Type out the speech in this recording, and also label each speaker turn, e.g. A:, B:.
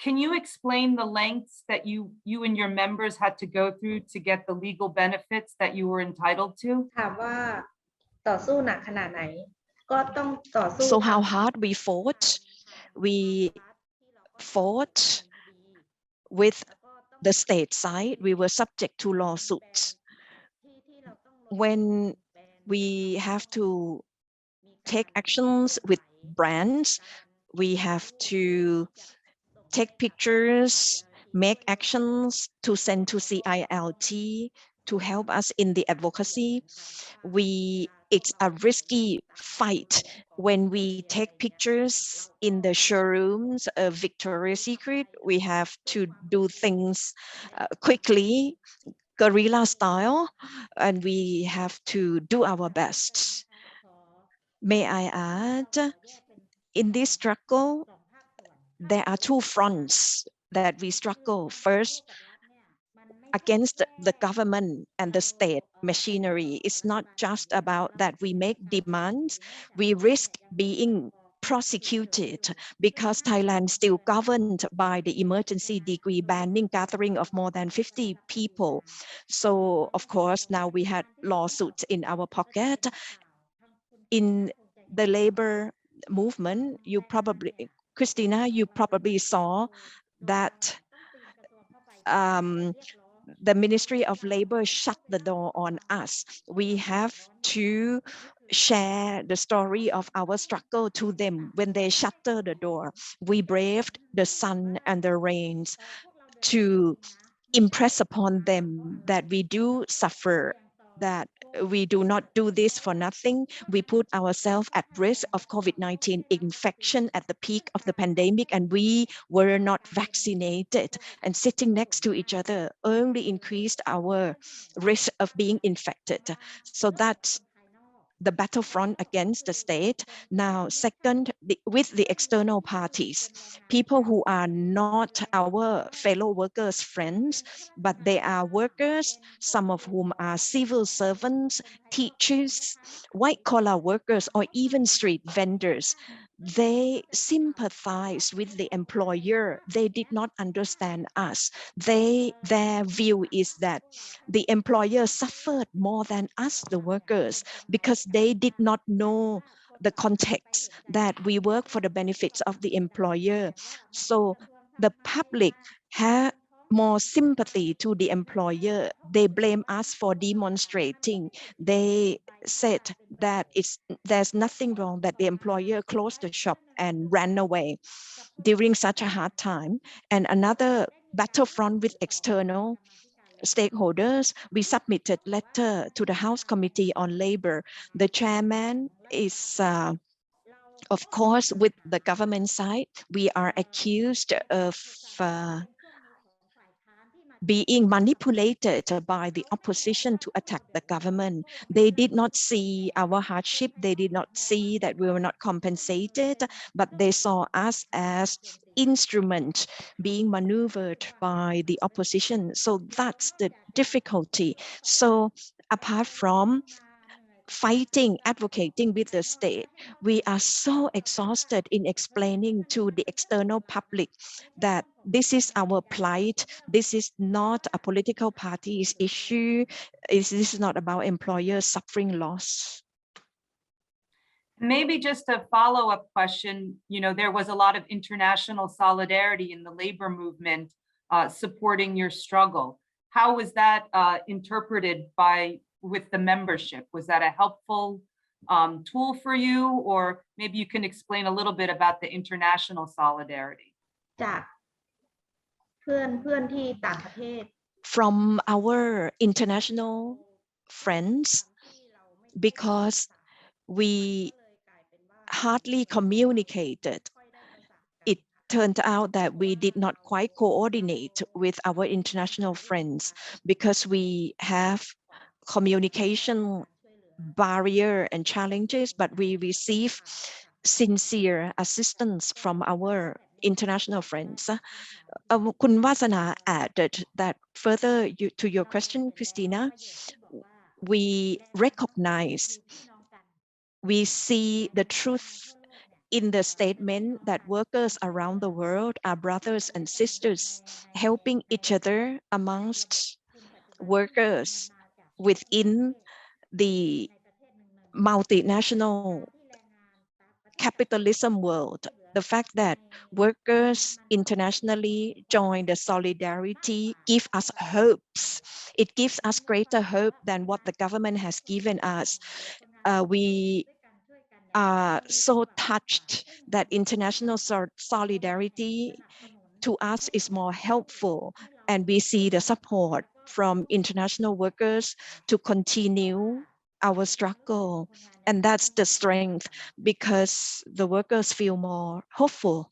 A: can you explain the lengths that you and your members had to go through to get the legal benefits that you were entitled to?
B: ถามว่าต่อสู้หนักขนาดไหนก็ต้องต่อสู้
C: So how hard we fought with the state side. We were subject to lawsuits. When we have to take actions with brands, we have to take pictures, make actions to send to CILT to help us in the advocacy. It's a risky fight when we take pictures in the showrooms of Victoria's Secret. We have to do things quickly, guerrilla style, and we have to do our best. May I add, in this struggle, there are two fronts that we struggle. First, against the government and the state machinery. It's not just about that we make demands. We risk being prosecuted because Thailand is still governed by the emergency decree banning gathering of more than 50 people. So of course, now we had lawsuits in our pocket. In the labor movement, Christina, you probably saw that the Ministry of Labor shut the door on us. We have to share the story of our struggle to them when they shutter the door. We braved the sun and the rains to impress upon them that we do suffer, that we do not do this for nothing. We put ourselves at risk of COVID-19 infection at the peak of the pandemic, and we were not vaccinated. And sitting next to each other only increased our risk of being infected. So that's the battlefront against the state. Now, second, with the external parties, people who are not our fellow workers, friends, but they are workers, some of whom are civil servants, teachers, white-collar workers, or even street vendors. They sympathize with the employer. They did not understand us. Their view is that the employer suffered more than us, the workers, because they did not know the context that we work for the benefits of the employer. So the public have more sympathy to the employer. They blame us for demonstrating. They said that there's nothing wrong, that the employer closed the shop and ran away during such a hard time. And another battlefront with external stakeholders, we submitted letter to the House Committee on Labor. The chairman is, of course, with the government side. We are accused of being manipulated by the opposition to attack the government. They did not see our hardship. They did not see that we were not compensated, but they saw us as instrument being maneuvered by the opposition. So that's the difficulty. So apart from fighting, advocating with the state, we are so exhausted in explaining to the external public that this is our plight. This is not a political party's issue. This is not about employers suffering loss.
A: Maybe just a follow-up question, there was a lot of international solidarity in the labor movement supporting your struggle. How was that interpreted with the membership? Was that a helpful tool for you? Or maybe you can explain a little bit about the international solidarity.
B: จากเพื่อนที่ต่างประเทศ
C: From our international friends, because we hardly communicated, it turned out that we did not quite coordinate with our international friends because we have communication barrier and challenges, but we receive sincere assistance from our international friends. Kun Vasana added that further to your question, Christina, we recognize, we see the truth in the statement that workers around the world are brothers and sisters, helping each other amongst workers within the multinational capitalism world. The fact that workers internationally join the solidarity give us hopes. It gives us greater hope than what the government has given us. We are so touched that international solidarity to us is more helpful, and we see the support from international workers to continue our struggle. And that's the strength, because the workers feel more hopeful